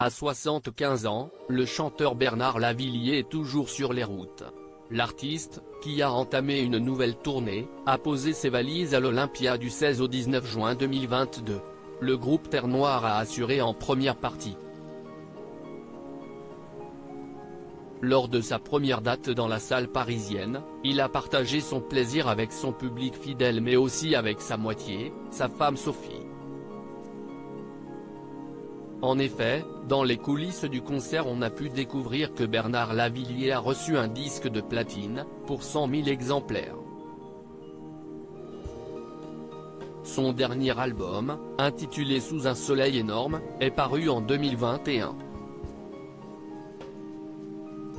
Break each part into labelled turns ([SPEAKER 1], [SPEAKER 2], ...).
[SPEAKER 1] À 75 ans, le chanteur Bernard Lavilliers est toujours sur les routes. L'artiste, qui a entamé une nouvelle tournée, a posé ses valises à l'Olympia du 16 au 19 juin 2022. Le groupe Terre Noire a assuré en première partie. Lors de sa première date dans la salle parisienne, il a partagé son plaisir avec son public fidèle mais aussi avec sa moitié, sa femme Sophie. En effet, dans les coulisses du concert on a pu découvrir que Bernard Lavilliers a reçu un disque de platine, pour 100 000 exemplaires. Son dernier album, intitulé Sous un soleil énorme, est paru en 2021.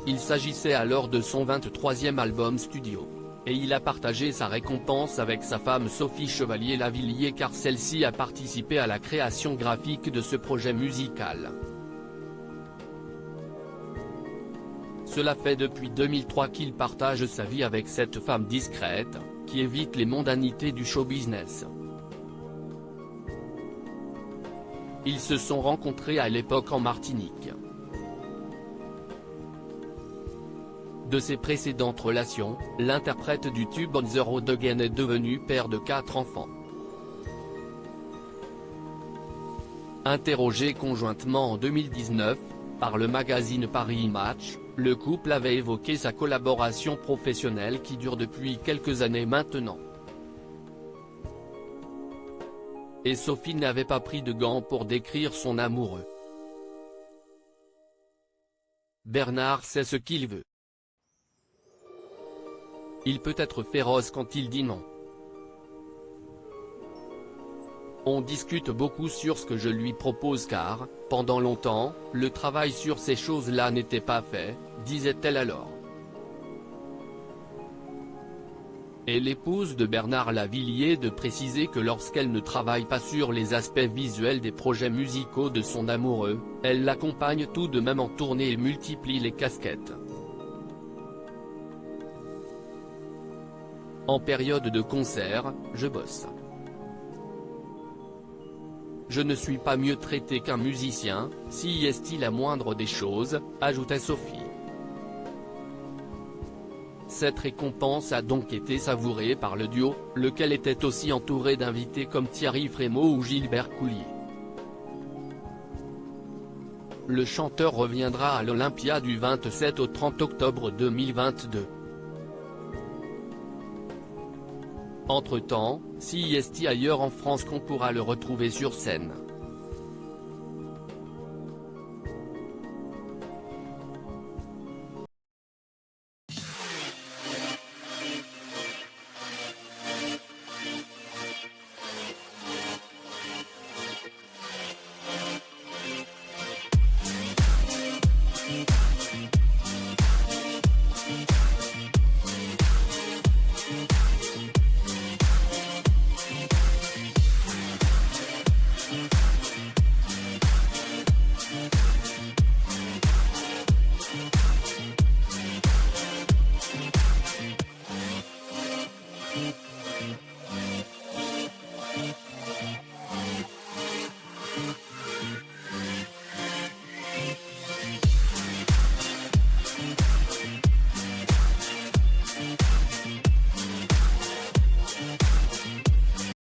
[SPEAKER 1] Il s'agissait alors de son 23e album studio. Et il a partagé sa récompense avec sa femme Sophie Chevalier-Lavilliers car celle-ci a participé à la création graphique de ce projet musical. Cela fait depuis 2003 qu'il partage sa vie avec cette femme discrète, qui évite les mondanités du show business. Ils se sont rencontrés à l'époque en Martinique. De ses précédentes relations, l'interprète du tube On the Road Again est devenu père de 4 enfants. Interrogé conjointement en 2019, par le magazine Paris Match, le couple avait évoqué sa collaboration professionnelle qui dure depuis quelques années maintenant. Et Sophie n'avait pas pris de gants pour décrire son amoureux. Bernard sait ce qu'il veut. Il peut être féroce quand il dit non. On discute beaucoup sur ce que je lui propose car, pendant longtemps, le travail sur ces choses-là n'était pas fait, disait-elle alors. Et l'épouse de Bernard Lavilliers de préciser que lorsqu'elle ne travaille pas sur les aspects visuels des projets musicaux de son amoureux, elle l'accompagne tout de même en tournée et multiplie les casquettes. En période de concert, je bosse. Je ne suis pas mieux traité qu'un musicien, si est-il la moindre des choses, ajoutait Sophie. Cette récompense a donc été savourée par le duo, lequel était aussi entouré d'invités comme Thierry Frémaux ou Gilbert Coulier. Le chanteur reviendra à l'Olympia du 27 au 30 octobre 2022. Entre-temps, si est ailleurs en France qu'on pourra le retrouver sur scène.